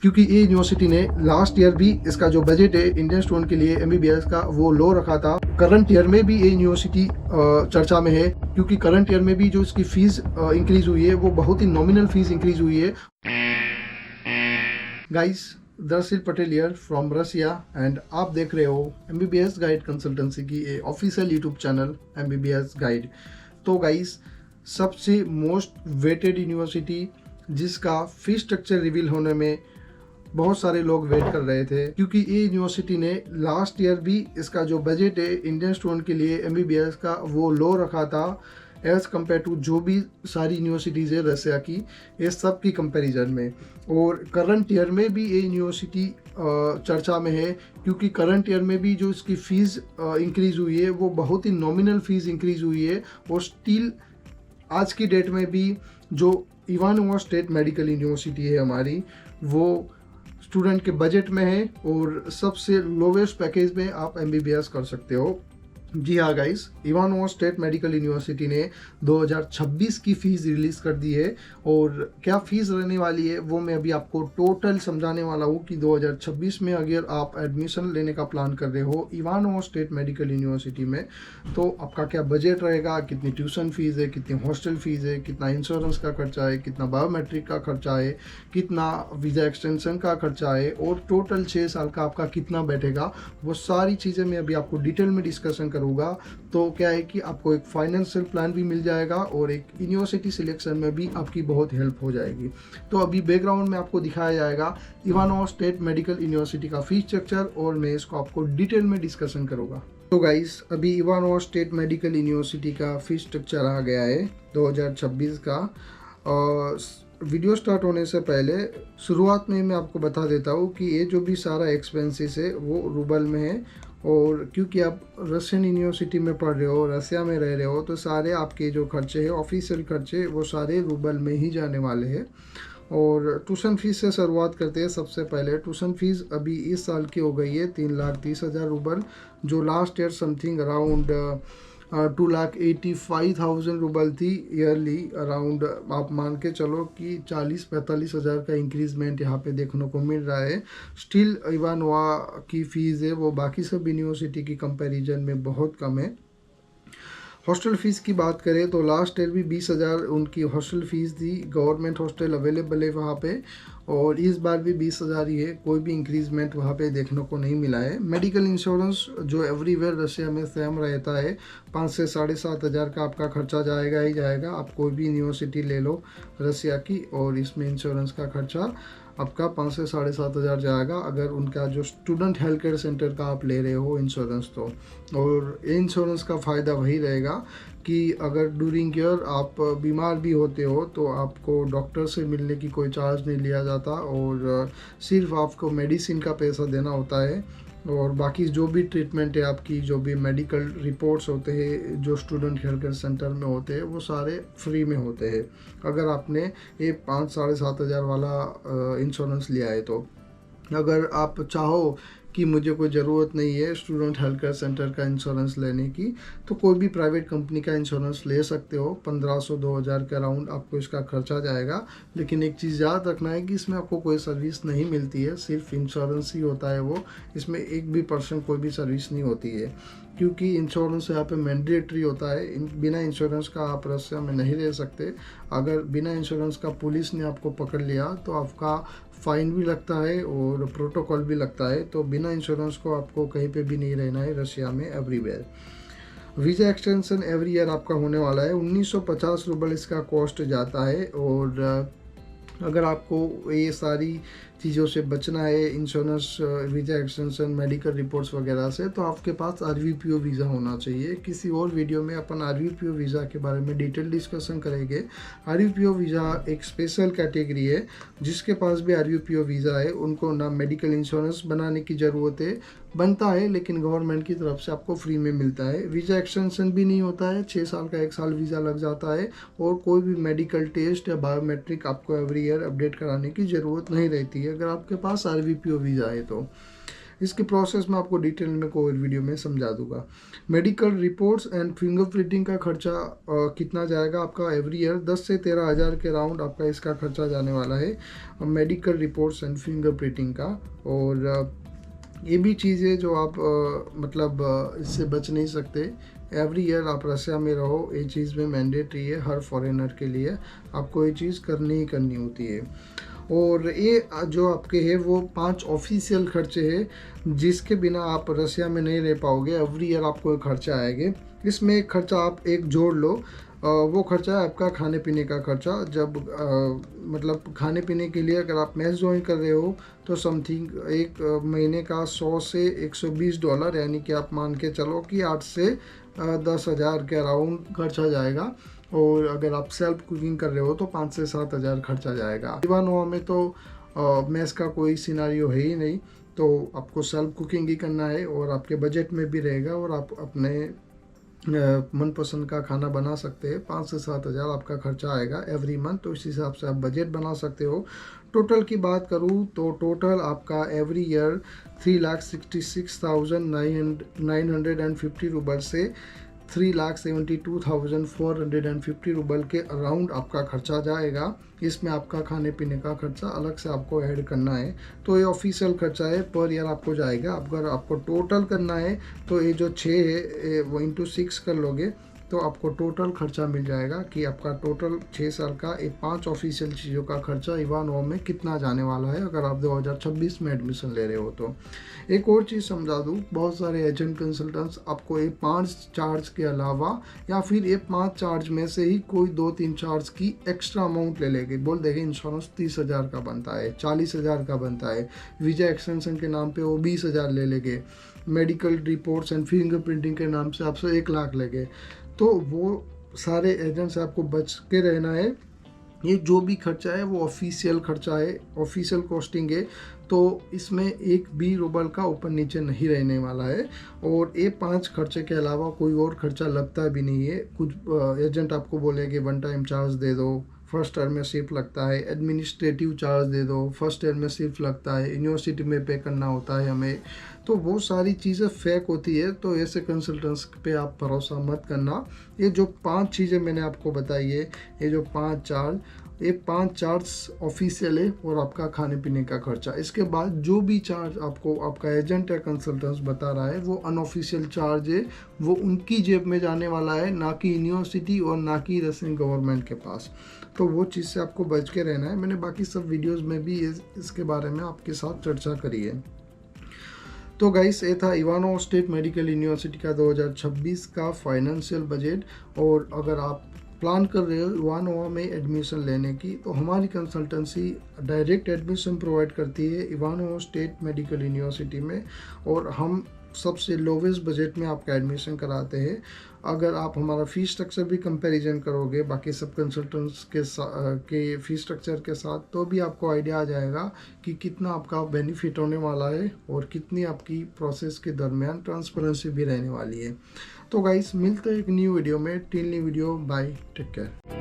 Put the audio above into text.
क्योंकि ये यूनिवर्सिटी ने लास्ट ईयर भी इसका जो बजट है इंडियन स्टूडेंट के लिए एमबीबीएस का वो लो रखा था। करंट ईयर में भी ये यूनिवर्सिटी चर्चा में है, क्योंकि करंट ईयर में भी जो इसकी फीस इंक्रीज हुई है वो बहुत ही नॉमिनल फीस इंक्रीज हुई है। गाइस, दरअसल Patel here from Russia and आप देख रहे हो एमबीबीएस गाइड कंसल्टेंसी की ये official YouTube channel MBBS guide. तो गाइस, सबसे मोस्ट वेटेड यूनिवर्सिटी जिसका फीस स्ट्रक्चर रिवील होने में बहुत सारे लोग वेट कर रहे थे, क्योंकि ये यूनिवर्सिटी ने लास्ट ईयर भी इसका जो बजट है इंडियन स्टूडेंट के लिए एमबीबीएस का वो लो रखा था एज कम्पेयर टू जो भी सारी यूनिवर्सिटीज़ है रसिया की, ये सब की कंपैरिजन में। और करंट ईयर में भी ये यूनिवर्सिटी चर्चा में है, क्योंकि करंट ईयर में भी जो इसकी फ़ीस इंक्रीज़ हुई है वो बहुत ही नॉमिनल फ़ीस इंक्रीज़ हुई है। और स्टिल आज की डेट में भी जो इवानोवा स्टेट मेडिकल यूनिवर्सिटी है हमारी, वो स्टूडेंट के बजट में है और सबसे लोवेस्ट पैकेज में आप एमबीबीएस कर सकते हो। जी हाँ guys, Ivanova state medical university ने 2026 की फ़ीस रिलीज़ कर दी है। और क्या फ़ीस रहने वाली है वो मैं अभी आपको टोटल समझाने वाला हूँ कि 2026 में अगर आप एडमिशन लेने का प्लान कर रहे हो इवानोवा स्टेट मेडिकल यूनिवर्सिटी में, तो आपका क्या बजट रहेगा, कितनी ट्यूशन फ़ीस है, कितनी हॉस्टल फ़ीस है, कितना इंश्योरेंस का खर्चा है, कितना बायोमेट्रिक का खर्चा है, कितना वीज़ा एक्सटेंशन का खर्चा है और टोटल 6 साल का आपका कितना बैठेगा, वो सारी चीज़ें मैं अभी आपको डिटेल में डिस्कशन करूँगा। तो क्या है कि आपको एक फाइनेंशियल प्लान भी मिल जाएगा और एक यूनिवर्सिटी सिलेक्शन में भी आपकी बहुत हेल्प हो जाएगी। तो अभी बैकग्राउंड में आपको दिखाया जाएगा इवानोवा स्टेट मेडिकल यूनिवर्सिटी का फीस स्ट्रक्चर और मैं इसको आपको डिटेल में डिस्कशन करूँगा। तो गाइस, अभी इवानोवा स्टेट मेडिकल यूनिवर्सिटी का फीस स्ट्रक्चर आ गया है 2026 का। वीडियो स्टार्ट होने से पहले शुरुआत में मैं आपको बता देता हूँ कि ये जो भी सारा एक्सपेंसेस है वो रूबल में है। और क्योंकि आप रशियन यूनिवर्सिटी में पढ़ रहे हो, रसिया में रह रहे हो, तो सारे आपके जो खर्चे हैं ऑफिशियल खर्चे वो सारे रूबल में ही जाने वाले हैं। और ट्यूशन फीस से शुरुआत करते हैं। सबसे पहले ट्यूशन फीस अभी इस साल की हो गई है 3,30,000 रूबल, जो last year something around 2,85,000 rouble थी ईयरली। अराउंड आप मान के चलो कि 40-45 हज़ार का इंक्रीजमेंट यहाँ पे देखने को मिल रहा है। स्टिल इवानोवा की फ़ीस है वो बाकी सब यूनिवर्सिटी की कंपैरिजन में बहुत कम है। हॉस्टल फ़ीस की बात करें तो लास्ट ईयर भी 20,000 उनकी हॉस्टल फ़ीस थी। गवर्नमेंट हॉस्टल अवेलेबल है वहाँ पे और इस बार भी 20,000 ही है। कोई भी इंक्रीजमेंट वहाँ पे देखने को नहीं मिला है। मेडिकल इंश्योरेंस जो एवरीवेयर रशिया में सेम रहता है, 5 से 7,500 का आपका खर्चा जाएगा ही जाएगा। आप कोई भी यूनिवर्सिटी ले लो रशिया की और इसमें इंश्योरेंस का खर्चा आपका 5 से 7,500 जाएगा अगर उनका जो स्टूडेंट हेल्थ केयर सेंटर का आप ले रहे हो इंश्योरेंस। तो और इंश्योरेंस का फ़ायदा वही रहेगा कि अगर ड्यूरिंग ईयर आप बीमार भी होते हो तो आपको डॉक्टर से मिलने की कोई चार्ज नहीं लिया जाता और सिर्फ आपको मेडिसिन का पैसा देना होता है। और बाकी जो भी ट्रीटमेंट है आपकी, जो भी मेडिकल रिपोर्ट्स होते हैं जो स्टूडेंट हेल्थ केयर सेंटर में होते हैं, वो सारे फ्री में होते हैं अगर आपने ये 5-7,500 वाला इंश्योरेंस लिया है। तो अगर आप चाहो कि मुझे कोई ज़रूरत नहीं है स्टूडेंट हेल्थ केयर सेंटर का इंश्योरेंस लेने की, तो कोई भी प्राइवेट कंपनी का इंश्योरेंस ले सकते हो। 1,500-2,000 के अराउंड आपको इसका खर्चा जाएगा। लेकिन एक चीज़ याद रखना है कि इसमें आपको कोई सर्विस नहीं मिलती है, सिर्फ इंश्योरेंस ही होता है वो। इसमें 1% कोई भी सर्विस नहीं होती है, क्योंकि इंश्योरेंस यहाँ पे मैंडेटरी होता है। बिना इंश्योरेंस का आप रसिया में नहीं रह सकते। अगर बिना इंश्योरेंस का पुलिस ने आपको पकड़ लिया तो आपका फ़ाइन भी लगता है और प्रोटोकॉल भी लगता है। तो बिना इंश्योरेंस को आपको कहीं पे भी नहीं रहना है रशिया में everywhere. Visa extension every year आपका होने वाला है। 1,950 रूबल इसका कॉस्ट जाता है। और अगर आपको ये सारी चीज़ों से बचना है, insurance, visa extension, medical reports वगैरह से, तो आपके पास आरवीपीओ वीज़ा होना चाहिए। किसी और वीडियो में अपन आरवीपीओ वीज़ा के बारे में डिटेल डिस्कशन करेंगे। आरवीपीओ वीज़ा एक स्पेशल कैटेगरी है। जिसके पास भी आरवीपीओ वीज़ा है उनको ना मेडिकल इंश्योरेंस बनाने की ज़रूरत है, बनता है लेकिन गवर्नमेंट की तरफ से आपको फ्री में मिलता है। वीज़ा एक्सटेंशन भी नहीं होता है, 6 साल का 1 साल वीज़ा लग जाता है। और कोई भी मेडिकल टेस्ट या बायोमेट्रिक आपको एवरी ईयर अपडेट कराने की ज़रूरत नहीं रहती है अगर आपके पास आरवीपीओ वीज़ा है। तो इसकी प्रोसेस मैं आपको डिटेल में कोई वीडियो में समझा दूंगा। मेडिकल रिपोर्ट्स एंड फिंगरप्रिंटिंग का खर्चा कितना जाएगा आपका एवरी ईयर 10 से 13 हज़ार के राउंड आपका इसका खर्चा जाने वाला है मेडिकल रिपोर्ट्स एंड फिंगरप्रिंटिंग का। और ये भी चीज़ है जो आप इससे बच नहीं सकते। एवरी ईयर आप रसिया में रहो, ये चीज़ में मैंडेटरी है हर फॉरेनर के लिए, आपको ये चीज़ करनी ही करनी होती है। और ये जो आपके है वो 5 ऑफिशियल खर्चे हैं जिसके बिना आप रसिया में नहीं रह पाओगे। एवरी ईयर आपको एक खर्चा आएगा, इसमें एक खर्चा आप एक जोड़ लो, वो खर्चा है आपका खाने पीने का खर्चा। जब खाने पीने के लिए अगर आप मैच ज्वाइन कर रहे हो तो समथिंग एक महीने का 100 से 120 डॉलर, यानी कि आप मान के चलो कि 8 से 10 हज़ार के अराउंड खर्चा जाएगा। और अगर आप सेल्फ कुकिंग कर रहे हो तो 5 से 7 हज़ार खर्चा जाएगा। इवानोवा में तो मैस का कोई सिनारियो है ही नहीं, तो आपको सेल्फ कुकिंग ही करना है और आपके बजट में भी रहेगा और आप अपने मनपसंद का खाना बना सकते हैं। 5 से 7 हज़ार आपका खर्चा आएगा एवरी मंथ, तो इस हिसाब से आप बजट बना सकते हो। टोटल की बात करूँ तो टोटल आपका एवरी ईयर 3,66,950 रूबल से 3,72,450 रूबल के अराउंड आपका खर्चा जाएगा। इसमें आपका खाने पीने का खर्चा अलग से आपको ऐड करना है, तो ये ऑफिशियल खर्चा है पर ईयर आपको जाएगा। अगर आपको टोटल करना है तो ये जो 6 है वो इंटू 6 कर लोगे तो आपको टोटल खर्चा मिल जाएगा कि आपका टोटल 6 साल का 5 ऑफिशियल चीज़ों का खर्चा इवानोवा में कितना जाने वाला है अगर आप 2026 में एडमिशन ले रहे हो। तो एक और चीज़ समझा दूँ, बहुत सारे एजेंट कंसल्टेंट्स आपको ये 5 चार्ज के अलावा या फिर ये 5 चार्ज में से ही कोई 2-3 चार्ज की एक्स्ट्रा अमाउंट ले लेंगे। बोल देंगे इंश्योरेंस 30 हज़ार का बनता है, 40 हज़ार का बनता है, वीज़ा एक्सटेंशन के नाम पे वो 20 हज़ार ले लेंगे, मेडिकल रिपोर्ट्स एंड फिंगरप्रिंटिंग के नाम से आपसे 1 लाख लेंगे। तो वो सारे एजेंट से आपको बच के रहना है। ये जो भी खर्चा है वो ऑफिशियल खर्चा है, ऑफिशियल कॉस्टिंग है, तो इसमें एक भी रूबल का ऊपर नीचे नहीं रहने वाला है। और ये 5 खर्चे के अलावा कोई और खर्चा लगता भी नहीं है। कुछ एजेंट आपको बोलेंगे 1 टाइम चार्ज दे दो, फर्स्ट ईयर में सिर्फ लगता है, एडमिनिस्ट्रेटिव चार्ज दे दो, फर्स्ट ईयर में सिर्फ लगता है, यूनिवर्सिटी में पे करना होता है हमें, तो वो सारी चीज़ें फेक होती है। तो ऐसे कंसल्टेंट्स पे आप भरोसा मत करना। ये जो 5 चीज़ें मैंने आपको बताई है, ये जो 5 चार्ज ऑफिशियल है और आपका खाने पीने का खर्चा। इसके बाद जो भी चार्ज आपको आपका एजेंट या कंसल्टेंट्स बता रहा है वो अनऑफिशियल चार्ज है, वो उनकी जेब में जाने वाला है, ना कि यूनिवर्सिटी और ना कि रशियन गवर्नमेंट के पास। तो वो चीज़ से आपको बच के रहना है। मैंने बाकी सब वीडियोस में भी इसके बारे में आपके साथ चर्चा करी है। तो गाइस, ये था इवानोवा स्टेट मेडिकल यूनिवर्सिटी का 2026 का फाइनेंशियल बजट। और अगर आप प्लान कर रहे हो इवानोवा में एडमिशन लेने की तो हमारी कंसल्टेंसी डायरेक्ट एडमिशन प्रोवाइड करती है इवानोवा स्टेट मेडिकल यूनिवर्सिटी में, और हम सबसे लोवेस्ट बजट में आपका एडमिशन कराते हैं। अगर आप हमारा फ़ीस स्ट्रक्चर भी कंपैरिजन करोगे बाकी सब कंसल्टेंट्स के फ़ीस स्ट्रक्चर के साथ, तो भी आपको आइडिया आ जाएगा कि कितना आपका बेनिफिट होने वाला है और कितनी आपकी प्रोसेस के दरमियान ट्रांसपेरेंसी भी रहने वाली है। तो गाइस, मिलते हैं एक न्यू वीडियो में। Till new video, bye, take care.